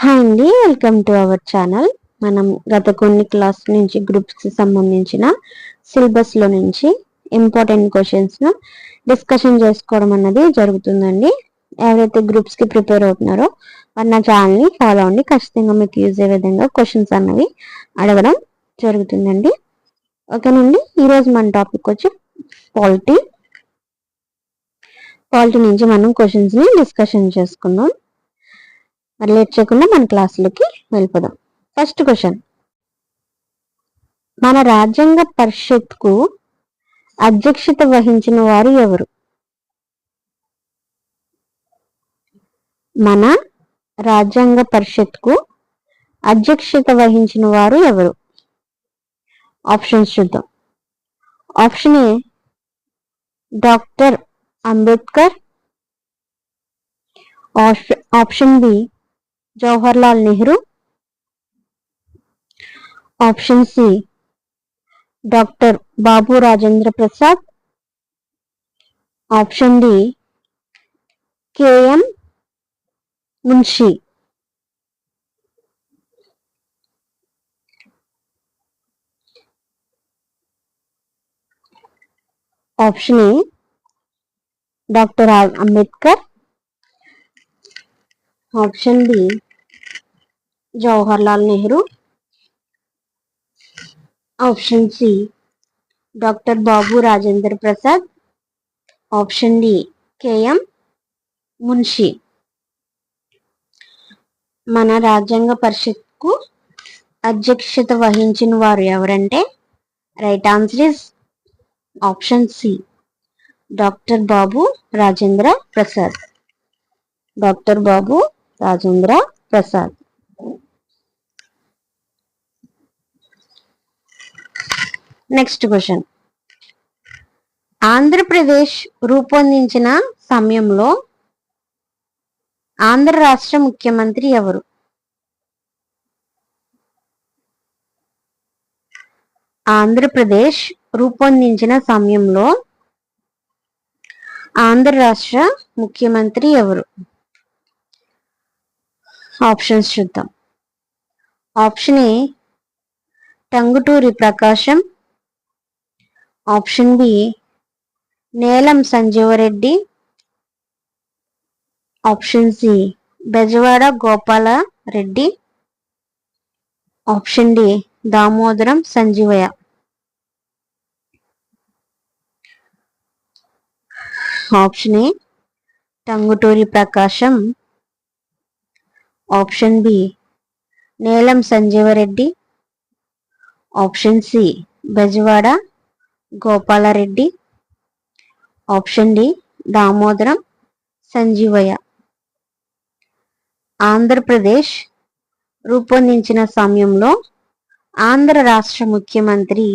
Hi అండి, welcome to our channel. మనం గత కొన్ని క్లాస్ నుంచి గ్రూప్స్ కి సంబంధించిన సిలబస్ లో నుంచి ఇంపార్టెంట్ క్వశ్చన్స్ ను డిస్కషన్ చేసుకోవడం అన్నది జరుగుతుందండి. ఎవరైతే గ్రూప్స్ కి ప్రిపేర్ అవుతున్నారో వారు నా ఛానల్ ని ఫాలో అవ్వండి. ఖచ్చితంగా మీకు యూజ్ అయ్యే విధంగా క్వశ్చన్స్ అన్నవి అడగడం జరుగుతుందండి. ఓకేనండి, ఈరోజు మన టాపిక్ వచ్చి పాలిటీ. పాలిటీ నుంచి మనం క్వశ్చన్స్ ని డిస్కషన్ చేసుకుందాం. మరి లేట్ చేయకుండా మన క్లాసులకి వెళ్ళిపోదాం. ఫస్ట్ క్వశ్చన్, మన రాజ్యాంగ పరిషత్ కు అధ్యక్షత వహించిన వారు ఎవరు? మన రాజ్యాంగ పరిషత్ కు అధ్యక్షత వహించిన వారు ఎవరు? ఆప్షన్స్ చూద్దాం. Option A doctor Ambedkar, option B Jawaharlal Nehru, option C doctor Babu Rajendra Prasad, option D KM Munshi. Option A doctor Ambedkar, option B Jawaharlal Nehru, option C doctor Babu Rajendra Prasad, option D KM Munshi. మన రాజ్యాంగ పరిషత్ కు అధ్యక్షత వహించిన వారు ఎవరంటే right answer is option C doctor Babu Rajendra Prasad. Doctor Babu Rajendra Prasad. Next question, Andhra Pradesh రూపొందించిన సమయంలో ఆంధ్ర రాష్ట్ర ముఖ్యమంత్రి ఎవరు? ఆంధ్రప్రదేశ్ రూపొందించిన సమయంలో ఆంధ్ర రాష్ట్ర ముఖ్యమంత్రి ఎవరు? ఆప్షన్స్ చూద్దాం. Option A Tanguturi Prakasam, option B Neelam Sanjeeva Reddy, option C Bezawada Gopala Reddy, option D Damodaram Sanjivayya. Option A Tanguturi Prakasam, option B Neelam Sanjeeva Reddy, option C Bezawada Gopala Reddy, option D Damodaram Sanjivayya. Andhra Pradesh రూపొందించిన సమయంలో ఆంధ్ర రాష్ట్ర ముఖ్యమంత్రి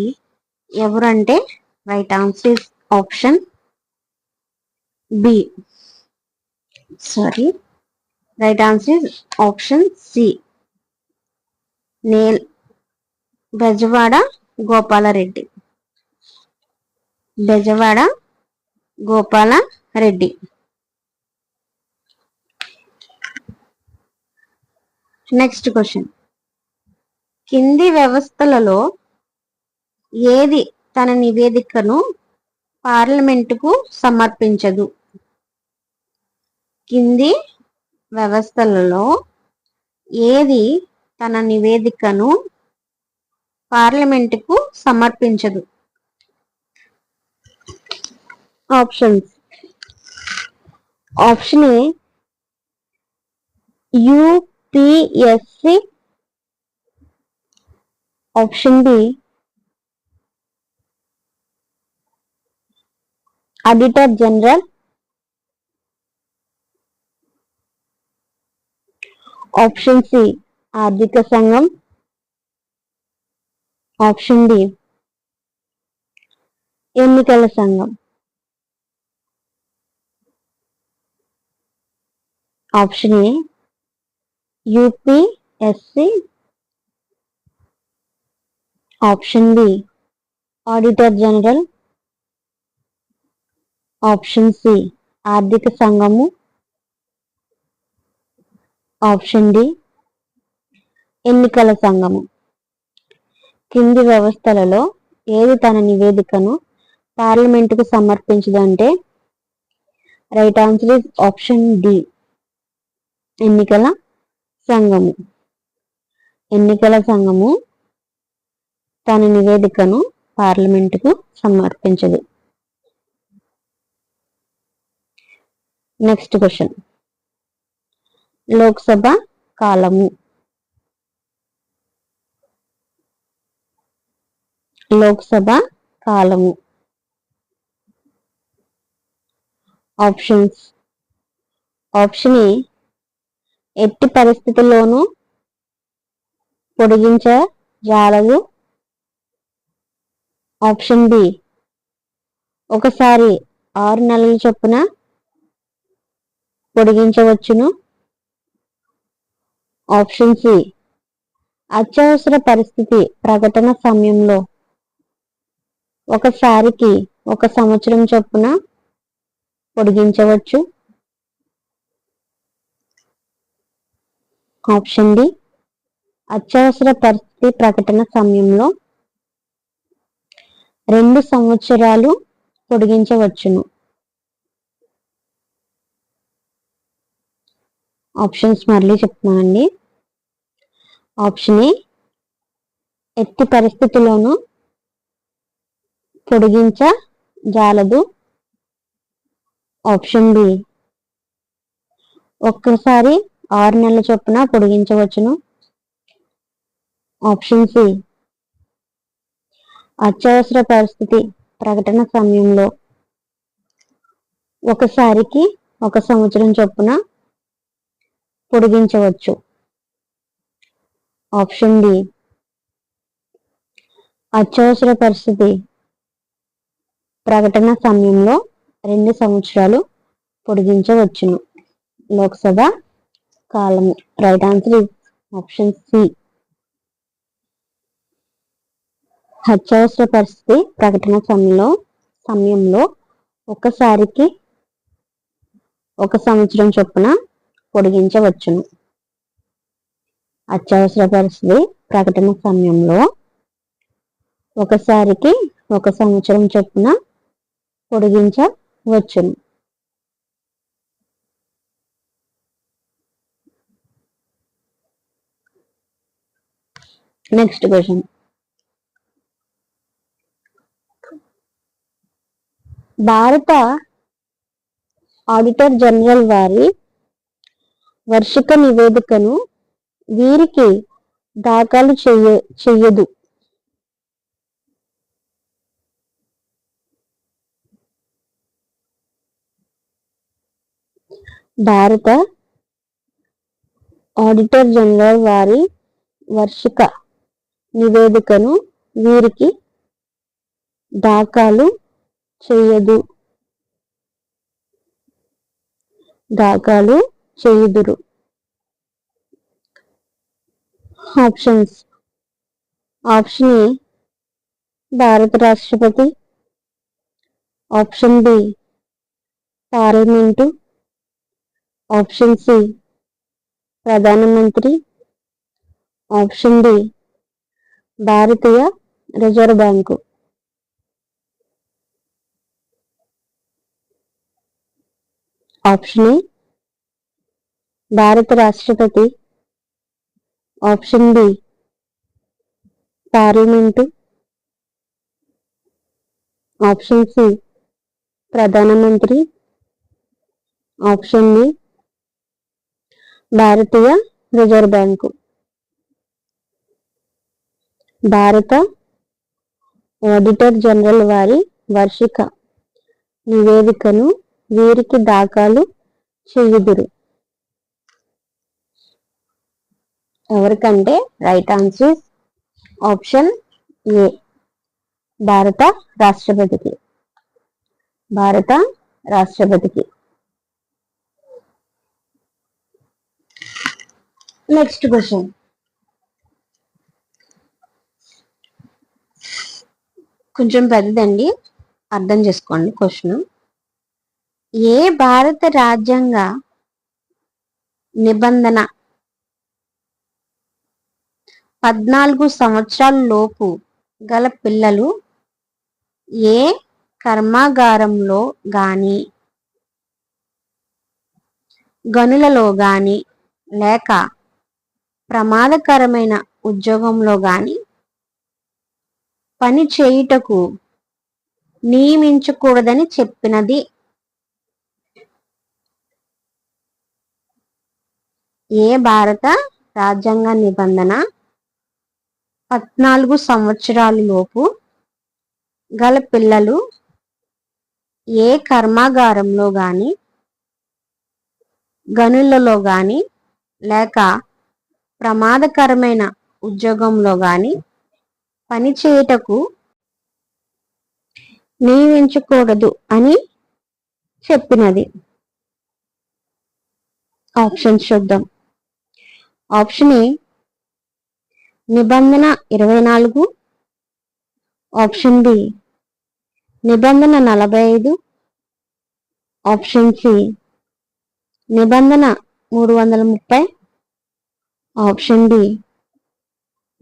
ఎవరంటే right answer is option B right answer is option C Bezawada Gopala Reddy. Bezawada Gopala Reddy. Next question, కింది వ్యవస్థలలో ఏది తన నివేదికను పార్లమెంటుకు సమర్పించదు? కింది వ్యవస్థలలో ఏది తన నివేదికను పార్లమెంటుకు సమర్పించదు? Options. Option A UPSC, option B auditor general, option C ఆర్థిక సంఘం, ఆప్షన్ డి ఎన్నికల సంఘం. Option A UPSC, option B auditor general, option C ఆర్థిక సంఘము, ఆప్షన్ డి ఎన్నికల సంఘము. కింది వ్యవస్థలలో ఏది తన నివేదికను పార్లమెంటుకు సమర్పించదంటే right answer is option D, ఎన్నికల సంఘము. ఎన్నికల సంఘము తన నివేదికను పార్లమెంటుకు సమర్పించదు. నెక్స్ట్ క్వశ్చన్, లోక్సభ కాలము. లోక్సభ కాలము. ఆప్షన్స్. ఆప్షన్ ఏ ఎట్టి పరిస్థితుల్లోనూ పొడిగించజాలదు. ఆప్షన్ బి ఒకసారి 6 నెలల చొప్పున పొడిగించవచ్చును. ఆప్షన్ సి అత్యవసర పరిస్థితి ప్రకటన సమయంలో ఒకసారికి 1 సంవత్సరం చొప్పున పొడిగించవచ్చు. ఆప్షన్ డి అత్యవసర పరిస్థితి ప్రకటన సమయంలో 2 సంవత్సరాలు పొడిగించవచ్చును. ఆప్షన్స్ మళ్ళీ చెప్తున్నానండి. ఆప్షన్ ఏ ఎట్టి పరిస్థితుల్లోనూ పొడిగించజాలదు. ఆప్షన్ బి ఒక్కసారి 6 నెలల చొప్పున పొడిగించవచ్చును. ఆప్షన్ సి అత్యవసర పరిస్థితి ప్రకటన సమయంలో ఒకసారికి 1 సంవత్సరం చొప్పున పొడిగించవచ్చు. ఆప్షన్ డి అత్యవసర పరిస్థితి ప్రకటన సమయంలో 2 సంవత్సరాలు పొడిగించవచ్చును. లోక్సభ కాలము. Right answer is option C, అత్యవసర పరిస్థితి ప్రకటన సమయంలో ఒకసారికి 1 సంవత్సరం చొప్పున పొడిగించవచ్చును. అత్యవసర పరిస్థితి ప్రకటన సమయంలో ఒకసారికి 1 సంవత్సరం చొప్పున పొడిగించవచ్చును. నెక్స్ట్ క్వశ్చన్, భారత ఆడిటర్ జనరల్ వారి వార్షిక నివేదికను వీరికి దాఖలు చెయ్యదు. భారత ఆడిటర్ జనరల్ వారి వార్షిక నివేదికను వీరికి దాఖలు చెయ్యదు. దాఖలు చేయుదురు. ఆప్షన్స్. ఆప్షన్ ఏ భారత రాష్ట్రపతి. Option B parliament. Option C ప్రధానమంత్రి. ఆప్షన్ డి భారతీయ రిజర్వ్ బ్యాంకు. ఆప్షన్ ఏ భారత రాష్ట్రపతి. Option B parliament. Option C ప్రధానమంత్రి. ఆప్షన్ డి భారతీయ రిజర్వ్ బ్యాంకు. భారత ఆడిటర్ జనరల్ వారి వార్షిక నివేదికను వీరికి దాఖలు చెయ్యుదురు. ఎవరికంటే రైట్ ఆన్సర్ ఆప్షన్ ఏ భారత రాష్ట్రపతికి. భారత రాష్ట్రపతికి. నెక్స్ట్ క్వశ్చన్, కొంచెం పెద్దదండి, అర్థం చేసుకోండి క్వశ్చన్. ఏ భారత రాజ్యాంగ నిబంధన 14 సంవత్సరాల లోపు గల పిల్లలు ఏ కర్మాగారంలో గాని గనులలో గాని లేక ప్రమాదకరమైన ఉద్యోగంలో గాని పని చేయుటకు నియమించకూడదని చెప్పినది. ఏ భారత రాజ్యాంగ నిబంధన 14 సంవత్సరాల లోపు గల పిల్లలు ఏ కర్మాగారంలో గాని గనులలో గాని లేక ప్రమాదకరమైన ఉద్యోగంలో గాని పని చేయుటకు నియమించకూడదు అని చెప్పినది. ఆప్షన్ చూద్దాం. ఆప్షన్ ఏ నిబంధన 24, ఆప్షన్ బి నిబంధన 45, ఆప్షన్ సి నిబంధన 330, ఆప్షన్ డి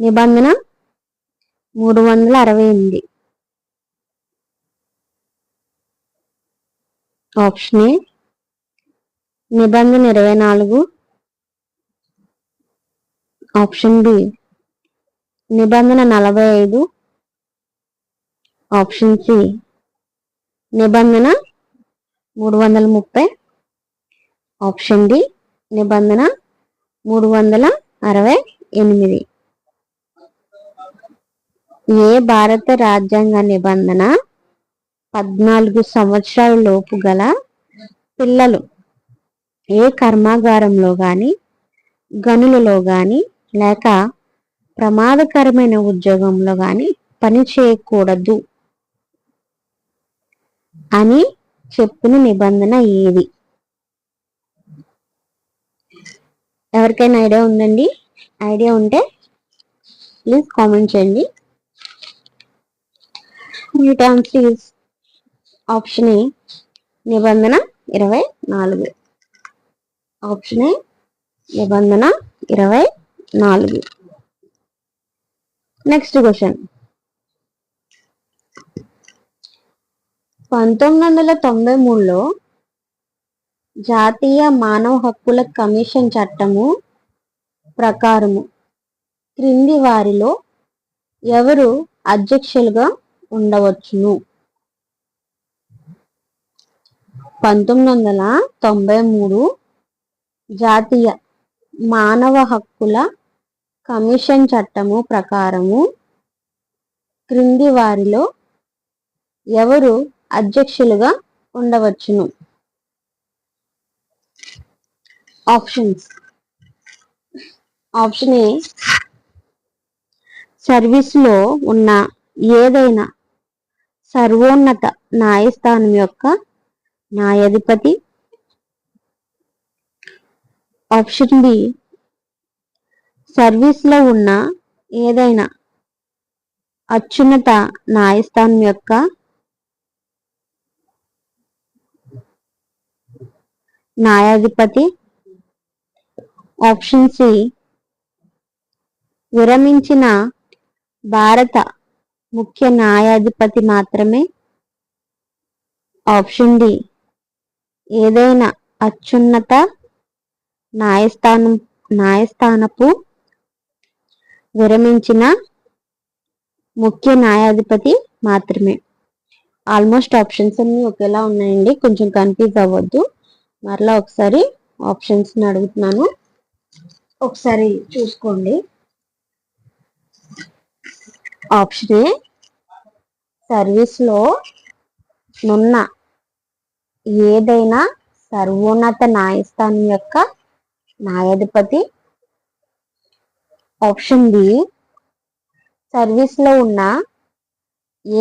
నిబంధన 368. ఆప్షన్ ఏ నిబంధన 24, ఆప్షన్ బి నిబంధన 45, ఆప్షన్ సి నిబంధన 330, ఆప్షన్ డి నిబంధన 368. ఏ భారత రాజ్యాంగ నిబంధన 14 సంవత్సరాల లోపు గల పిల్లలు ఏ కర్మాగారంలో గాని గనులలో గాని లేక ప్రమాదకరమైన ఉద్యోగంలో గాని పని చేయకూడదు అని చెప్పిన నిబంధన ఏది? ఎవరికైనా ఐడియా ఉందండి? ఐడియా ఉంటే ప్లీజ్ కామెంట్ చేయండి. Right answer is option A నిబంధన 24. ఆప్షన్ ఏ నిబంధన 24. Next question. 1993లో జాతీయ మానవ హక్కుల కమిషన్ చట్టము ప్రకారము క్రింది వారిలో ఎవరు అధ్యక్షులుగా ఉండవచ్చును? 1993 జాతీయ మానవ హక్కుల కమిషన్ చట్టము ప్రకారము క్రింది వారిలో ఎవరు అధ్యక్షులుగా ఉండవచ్చును? ఆప్షన్స్. ఆప్షన్ ఏ సర్వీస్లో ఉన్న ఏదైనా సర్వోన్నత న్యాయస్థానం యొక్క న్యాయాధిపతి. ఆప్షన్ బి సర్వీస్లో ఉన్న ఏదైనా అత్యున్నత న్యాయస్థానం యొక్క న్యాయాధిపతి. ఆప్షన్ సి విరమించిన భారత ముఖ్య న్యాయాధిపతి మాత్రమే. ఆప్షన్ డి ఏదైనా అత్యున్నత న్యాయస్థానపు విరమించిన ముఖ్య న్యాయాధిపతి మాత్రమే. ఆల్మోస్ట్ ఆప్షన్స్ అన్ని ఒకేలా ఉన్నాయండి, కొంచెం కన్ఫ్యూజ్ అవ్వద్దు. మరలా ఒకసారి ఆప్షన్స్ అడుగుతున్నాను, ఒకసారి చూసుకోండి. ఆప్షన్ ఏ సర్వీస్లో ఉన్న ఏదైనా సర్వోన్నత న్యాయస్థానం యొక్క న్యాయాధిపతి. ఆప్షన్ బి సర్వీస్లో ఉన్న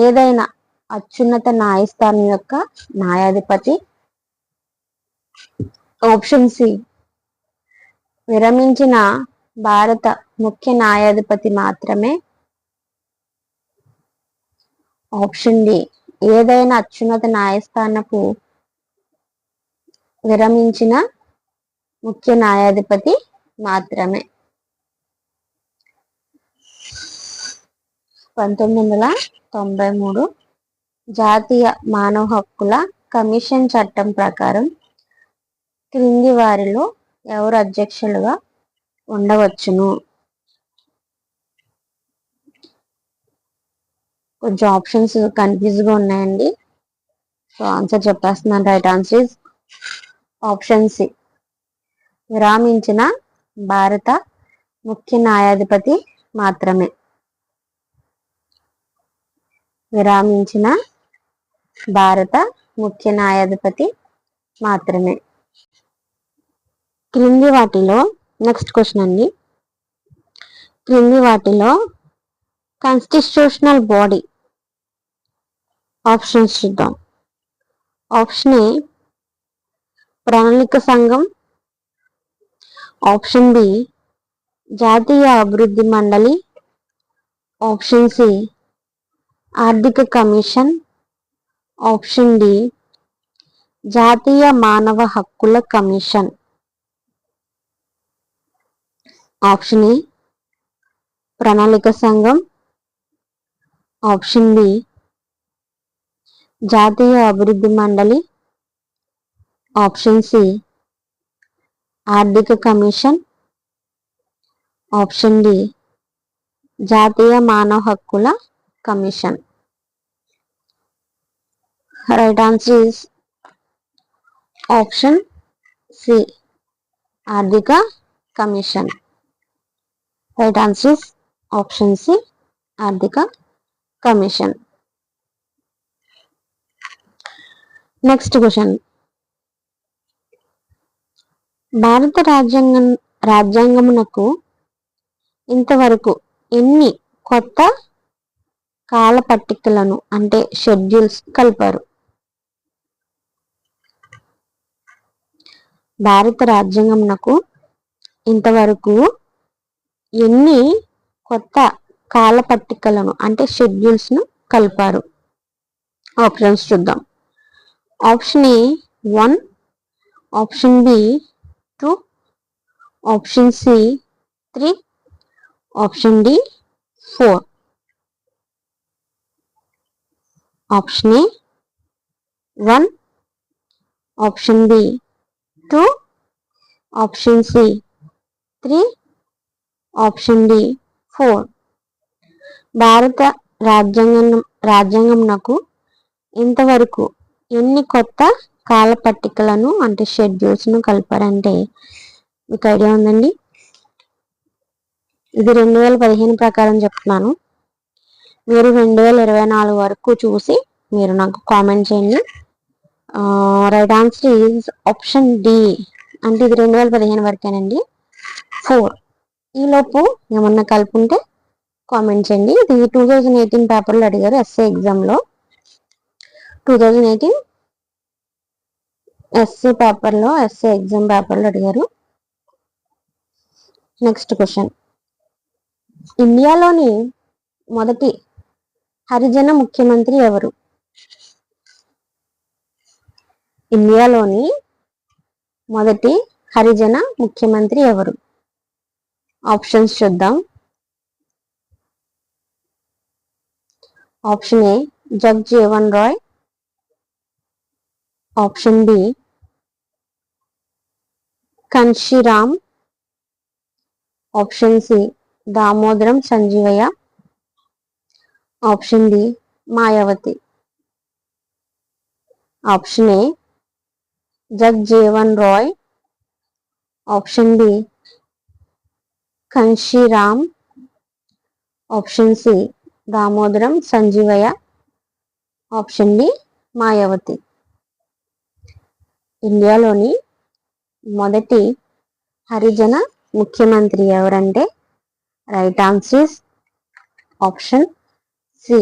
ఏదైనా అత్యున్నత న్యాయస్థానం యొక్క న్యాయాధిపతి. ఆప్షన్ సి విరమించిన భారత ముఖ్య న్యాయాధిపతి మాత్రమే. ఆప్షన్ డి ఏదైనా అత్యున్నత న్యాయస్థానపు విరమించిన ముఖ్య న్యాయాధిపతి మాత్రమే. 1993 జాతీయ మానవ హక్కుల కమిషన్ చట్టం ప్రకారం క్రింది వారిలో ఎవరు అధ్యక్షులుగా ఉండవచ్చును? కొంచెం ఆప్షన్స్ కన్ఫ్యూజ్గా ఉన్నాయండి. సో ఆన్సర్ చెప్పేస్తున్నాను. Right answer is option C, విరామించిన భారత ముఖ్య న్యాయాధిపతి మాత్రమే. విరామించిన భారత ముఖ్య న్యాయాధిపతి మాత్రమే. క్రింది వాటిలో, నెక్స్ట్ క్వశ్చన్ అండి, క్రింది వాటిలో కాన్స్టిట్యూషనల్ బాడీ ఆప్షన్స్ చూద్దాం. ఆప్షన్ ఏ ప్రణాళిక సంఘం, ఆప్షన్ బి జాతీయ అభివృద్ధి మండలి, ఆప్షన్ సి ఆర్థిక కమిషన్, ఆప్షన్ డి జాతీయ మానవ హక్కుల కమిషన్. ఆప్షన్ ఏ ప్రణాళిక సంఘం, ఆప్షన్ బి జాతీయ అభివృద్ధి మండలి, ఆప్షన్ సి ఆర్థిక కమిషన్, ఆప్షన్ డి జాతీయ మానవ హక్కుల commission. Right answer is option C, ఆర్థిక commission. Right answer is option C, ఆర్థిక కమిషన్. నెక్స్ట్ క్వశ్చన్, భారత రాజ్యాంగమునకు ఇంతవరకు ఎన్ని కొత్త కాల పట్టికలను అంటే షెడ్యూల్స్ కలిపారు? భారత రాజ్యాంగమునకు ఇంతవరకు ఎన్ని కొత్త కాల పట్టికలను అంటే షెడ్యూల్స్ ను కలిపారు? ఆప్షన్స్ చూద్దాం. Option A 1, option B 2, option C 3, option D 4. Option A 1, option B 2, option C 3, option D 4. భారత రాజ్యాంగంనకు ఇంతవరకు ఎన్ని కొత్త కాల పట్టికలను అంటే షెడ్యూల్స్ ను కలిపారంటే మీకు ఐడియా ఉందండి? ఇది 2015 ప్రకారం చెప్తున్నాను. మీరు 2024 వరకు చూసి మీరు నాకు కామెంట్ చేయండి. Right answer is option D, అంటే ఇది 2015 వరకేనండి. 4. ఈలోపు ఏమన్నా కలుపుంటే కామెంట్ చేయండి. ఇది 2018 పేపర్లో అడిగారు, ఎస్ఏ ఎగ్జామ్లో. 2018 ఎస్ఏ ఎగ్జామ్ పేపర్లో అడిగారు. నెక్స్ట్ క్వశ్చన్, ఇండియాలోని మొదటి హరిజన ముఖ్యమంత్రి ఎవరు? ఇండియాలోని మొదటి హరిజన ముఖ్యమంత్రి ఎవరు? ఆప్షన్స్ చూద్దాం. Option A Jagjivan Rai, option B Kanshi Ram, option C Damodaram Sanjivayya, option D Mayawati. Option A Jagjivan Rai, option B Kanshi Ram, option C Damodaram Sanjivayya, option D Mayawati. ఇండియాలోని మొదటి హరిజన ముఖ్యమంత్రి ఎవరంటే right answer option C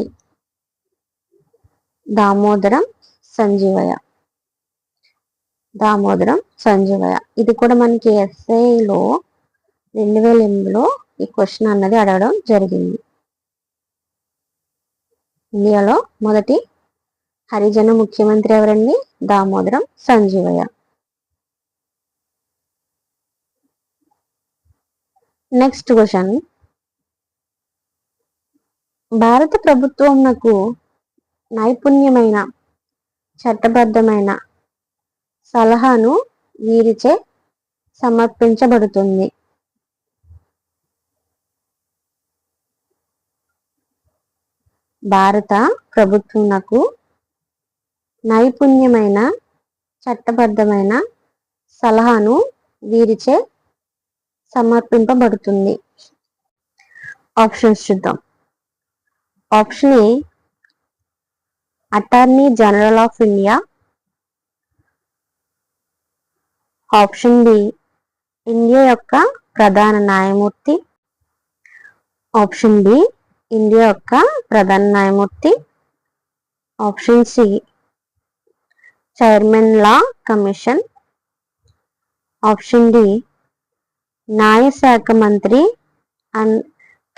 Damodaram Sanjivayya. Damodaram Sanjivayya. ఇది కూడా మనకి ఎస్ఐలో 2008లో ఈ క్వశ్చన్ అన్నది అడగడం జరిగింది. ఇండియాలో మొదటి హరిజన ముఖ్యమంత్రి ఎవరండి? దామోదరం సంజీవయ్య. నెక్స్ట్ క్వశ్చన్, భారత ప్రభుత్వంకు నైపుణ్యమైన చట్టబద్ధమైన సలహాను వీరిచే సమర్పించబడుతుంది. భారత ప్రభుత్వంకు నైపుణ్యమైన చట్టబద్ధమైన సలహాను వీరిచే సమర్పింపబడుతుంది. ఆప్షన్స్ చూద్దాం. Option A attorney general of India. Option B India యొక్క ప్రధాన న్యాయమూర్తి. ఆప్షన్ బి ఇండియా యొక్క ప్రధాన న్యాయమూర్తి. Option C chairman law commission. Option D న్యాయశాఖ మంత్రి అండ్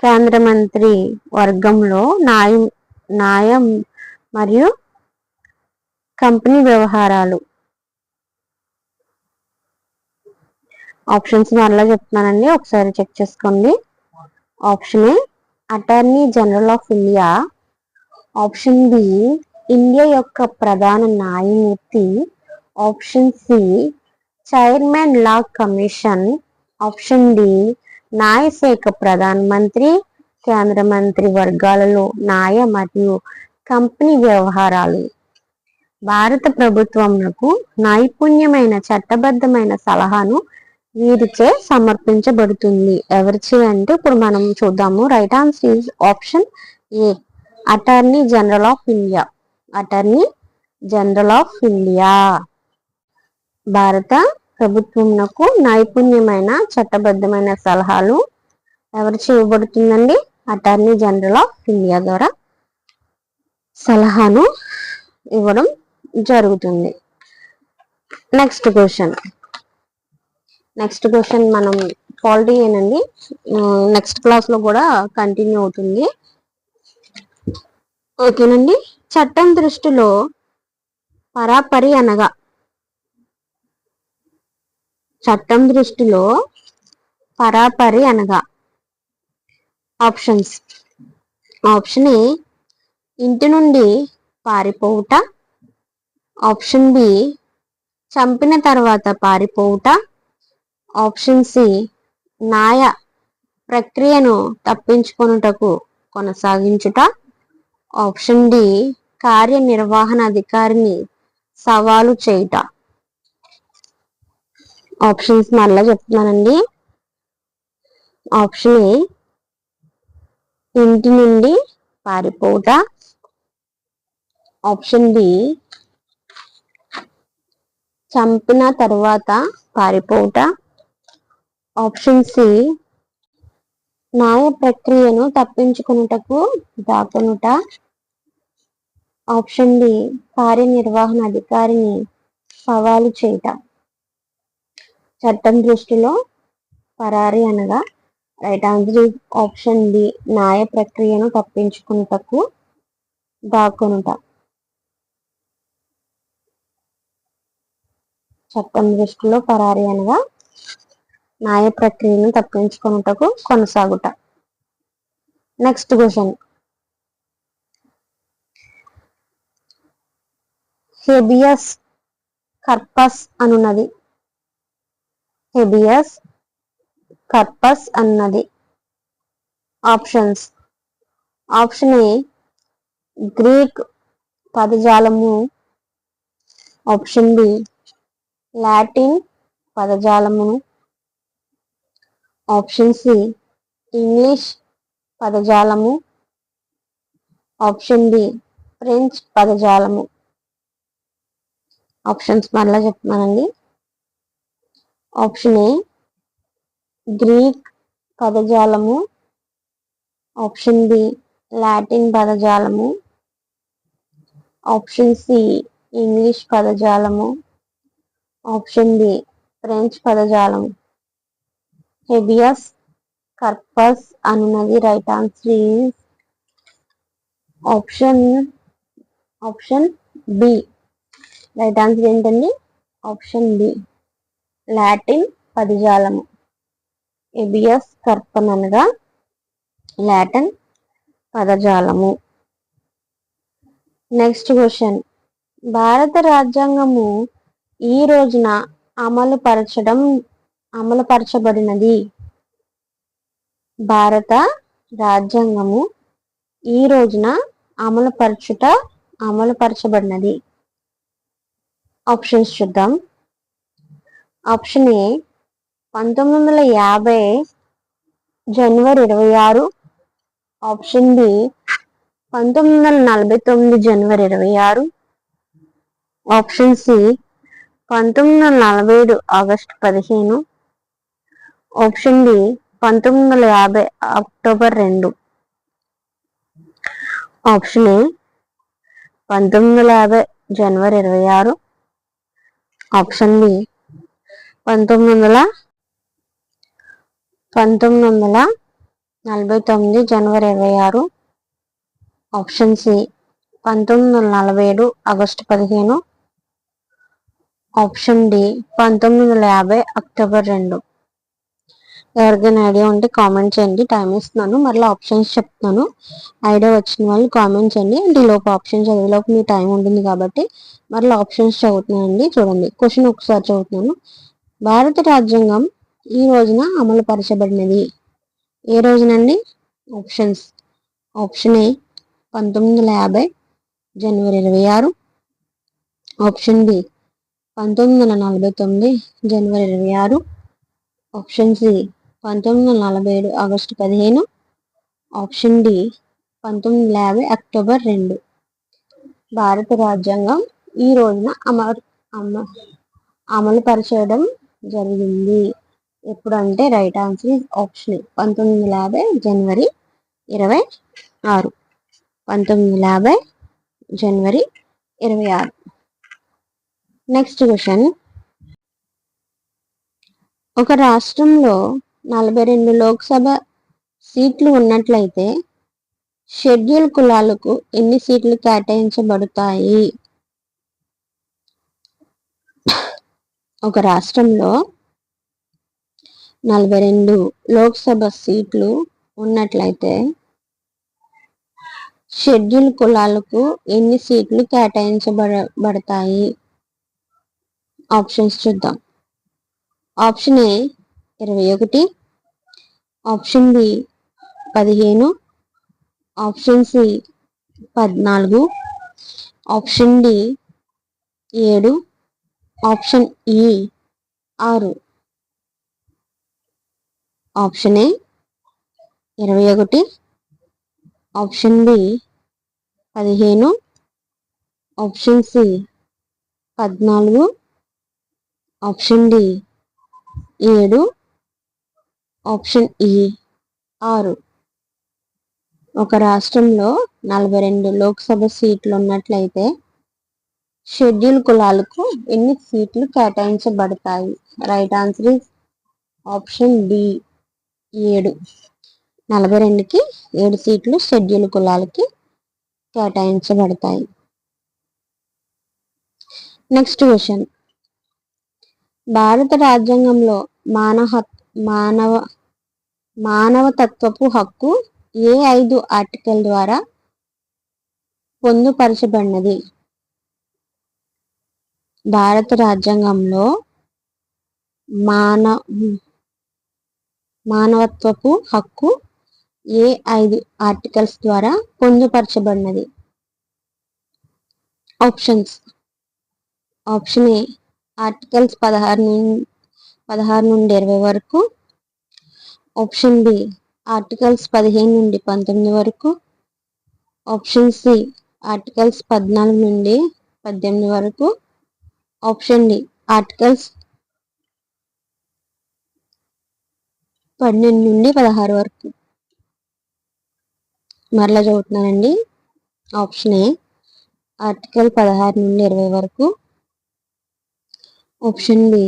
కేంద్ర మంత్రి వర్గంలో న్యాయం మరియు కంపెనీ వ్యవహారాలు. ఆప్షన్స్ మరలా చెప్తున్నానండి, ఒకసారి చెక్ చేసుకోండి. Option A attorney general of India. Option B India యొక్క ప్రధాన న్యాయమూర్తి. Option C chairman law commission. Option D న్యాయశాఖ ప్రధాన మంత్రి కేంద్ర మంత్రి వర్గాలలో న్యాయ మరియు కంపెనీ వ్యవహారాలు. భారత ప్రభుత్వంకు నైపుణ్యమైన చట్టబద్ధమైన సలహాను వీరిచే సమర్పించబడుతుంది. ఎవరిచే అంటే ఇప్పుడు మనం చూద్దాము. Right answer is option A attorney general of India. Attorney general of India. భారత ప్రభుత్వంకు నైపుణ్యమైన చట్టబద్ధమైన సలహాలు ఎవరు చేయబడుతుందండి? అటార్నీ జనరల్ ఆఫ్ ఇండియా ద్వారా సలహాను ఇవ్వడం జరుగుతుంది. నెక్స్ట్ క్వశ్చన్ మనం పాలిటీ ఏనండి. నెక్స్ట్ క్లాస్ లో కూడా కంటిన్యూ అవుతుంది. ఓకేనండి. చట్టం దృష్టిలో పరాపరి అనగా. చట్టం దృష్టిలో పరాపరి అనగా. ఆప్షన్స్. ఆప్షన్ ఏ ఇంటి నుండి పారిపోవుట. ఆప్షన్ బి చంపిన తర్వాత పారిపోవుట. ఆప్షన్ సి న్యాయ ప్రక్రియను తప్పించుకొనుటకు కొనసాగించుట. ఆప్షన్ డి కార్యనిర్వహణ అధికారిని సవాలు చేయుట. ఆప్షన్స్ మళ్ళా చెప్తున్నానండి. ఆప్షన్ ఏ ఇంటి నుండి పారిపోవుట. ఆప్షన్ బి చంపిన తర్వాత పారిపోవుట. ఆప్షన్ సి న్యాయ ప్రక్రియను తప్పించుకున్నటకు దాక్కునుట. ఆప్షన్ డి కార్యనిర్వహణ అధికారిని సవాలు చేయుట. చట్టం దృష్టిలో పరారి అనగా రైట్ ఆన్సర్ ఆప్షన్ డి న్యాయ ప్రక్రియను తప్పించుకున్నటకు దాక్కునుట. చట్టం దృష్టిలో పరారి అనగా న్యాయ ప్రక్రియను తప్పించుకున్నటకు కొనసాగుట. Next question. హెబియస్ కర్పస్ అనున్నది. హెబియస్ కర్పస్ అన్నది. ఆప్షన్స్. ఆప్షన్ ఏ గ్రీక్ పదజాలము. ఆప్షన్ బి లాటిన్ పదజాలము. ఆప్షన్ సి ఇంగ్లీష్ పదజాలము. ఆప్షన్ డి ఫ్రెంచ్ పదజాలము. ఆప్షన్స్ మరలా చెప్తున్నానండి. ఆప్షన్ ఏ గ్రీక్ పదజాలము. ఆప్షన్ బి లాటిన్ పదజాలము. ఆప్షన్ సి ఇంగ్లీష్ పదజాలము. ఆప్షన్ బి ఫ్రెంచ్ పదజాలము. హెబియస్ కర్పస్ అనున్నది right answer is option B. Right answer ఏంటండి? ఆప్షన్ బి లాటిన్ పదజాలము. హెబియస్ కర్పస్ అనగా లాటిన్ పదజాలము. నెక్స్ట్ క్వశ్చన్, భారత రాజ్యాంగము ఈ రోజున అమలుపరచబడినది. భారత రాజ్యాంగము ఈ రోజున అమలుపరచబడినది. ఆప్షన్స్ చూద్దాం. ఆప్షన్ ఏ 1950 జనవరి 26. ఆప్షన్ బి 1949 జనవరి 26. Option C 1947 August 15. Option D 1950 October 2. Option A 1950 జనవరి 26. ఆప్షన్ బి 1949 జనవరి 26. Option C 1947 August 15. Option D 1950 October 2. ఎవరికైనా ఐడియా ఉంటే కామెంట్ చేయండి. టైం ఇస్తున్నాను, మరలా ఆప్షన్స్ చెప్తున్నాను. ఐడియా వచ్చిన వాళ్ళు కామెంట్ చేయండి. అంటే లోపు ఆప్షన్ చదివేలోపు మీ టైం ఉంటుంది కాబట్టి మరలా ఆప్షన్స్ చదువుతున్నానండి. చూడండి, క్వశ్చన్ ఒకసారి చదువుతున్నాను. భారత రాజ్యాంగం ఈ రోజున అమలుపరచబడినది. ఏ రోజునండి? ఆప్షన్స్. ఆప్షన్ ఏ 1950 జనవరి 26. ఆప్షన్ బి 1949 జనవరి 26. Option C 1947 August 15. Option D 1950 October 2. భారత రాజ్యాంగం ఈ రోజున అమలుపరచడం జరిగింది. ఎప్పుడంటే రైట్ ఆన్సర్ ఇస్ ఆప్షన్ 1950 జనవరి 26. 1950 జనవరి 26. నెక్స్ట్ క్వశ్చన్, ఒక రాష్ట్రంలో 42 లోక్సభ సీట్లు ఉన్నట్లయితే షెడ్యూల్ కులాలకు ఎన్ని సీట్లు కేటాయించబడతాయి? ఒక రాష్ట్రంలో 42 లోక్సభ సీట్లు ఉన్నట్లయితే షెడ్యూల్ కులాలకు ఎన్ని సీట్లు కేటాయించబడతాయి? ఆప్షన్స్ చూద్దాం. Option A 21. Option B 15. Option C 14. Option D 7. Option E 6. Option A 21. Option B 15. Option C 14. Option D 7. Option E 6. ఒక రాష్ట్రంలో 42 లోక్సభ సీట్లు ఉన్నట్లయితే షెడ్యూల్ కులాలకు ఎన్ని సీట్లు కేటాయించబడతాయి? Right answer is option D 7. 42కి 7 సీట్లు షెడ్యూల్ కులాలకి కేటాయించబడతాయి. నెక్స్ట్ క్వశ్చన్, భారత రాజ్యాంగంలో మానవతత్వపు హక్కు ఏ 5 ఆర్టికల్ ద్వారా పొందుపరచబడినది? భారత రాజ్యాంగంలో మానవత్వపు హక్కు ఏ 5 ఆర్టికల్స్ ద్వారా పొందుపరచబడినది? ఆప్షన్స్. ఆప్షన్ ఏ ఆర్టికల్స్ 16 నుండి 20 వరకు. ఆప్షన్ బి ఆర్టికల్స్ 15 నుండి 19 వరకు. ఆప్షన్ సి ఆర్టికల్స్ 14 నుండి 18 వరకు. ఆప్షన్ డి ఆర్టికల్స్ 12 నుండి 16 వరకు. మరలా చదువుతున్నానండి. ఆప్షన్ ఏ ఆర్టికల్ 16 నుండి 20 వరకు. ఆప్షన్ బి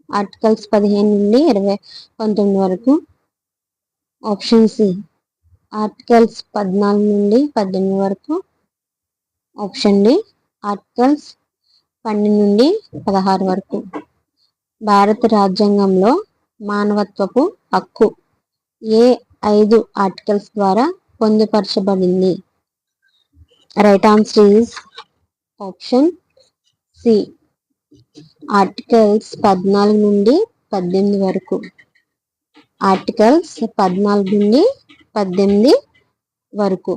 ఆర్టికల్స్ 15 నుండి 19 వరకు. ఆప్షన్ సి ఆర్టికల్స్ 14 నుండి 18 వరకు. ఆప్షన్ డి ఆర్టికల్స్ 12 నుండి 16 వరకు. భారత రాజ్యాంగంలో మానవత్వపు హక్కు ఏ 5 ఆర్టికల్స్ ద్వారా పొందుపరచబడింది? Right answer is option C, articles 14 నుండి 18 వరకు. ఆర్టికల్స్ 14 నుండి 18 వరకు.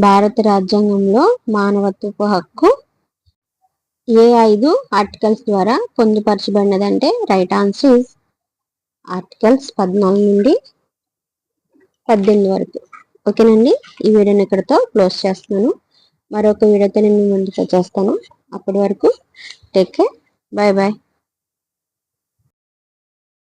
భారత రాజ్యాంగంలో మానవత్వపు హక్కు ఏ 5 ఆర్టికల్స్ ద్వారా పొందుపరచబడినదంటే రైట్ ఆన్సర్ ఈజ్ ఆర్టికల్స్ 14 నుండి 18 వరకు. ఓకేనండి, ఈ వీడియోని ఇక్కడితో క్లోజ్ చేస్తున్నాను. మరొక వీడియోతో నేను ముందుకు వచ్చేస్తాను. అప్పటి వరకు టేక్ కేర్, బాయ్ బాయ్.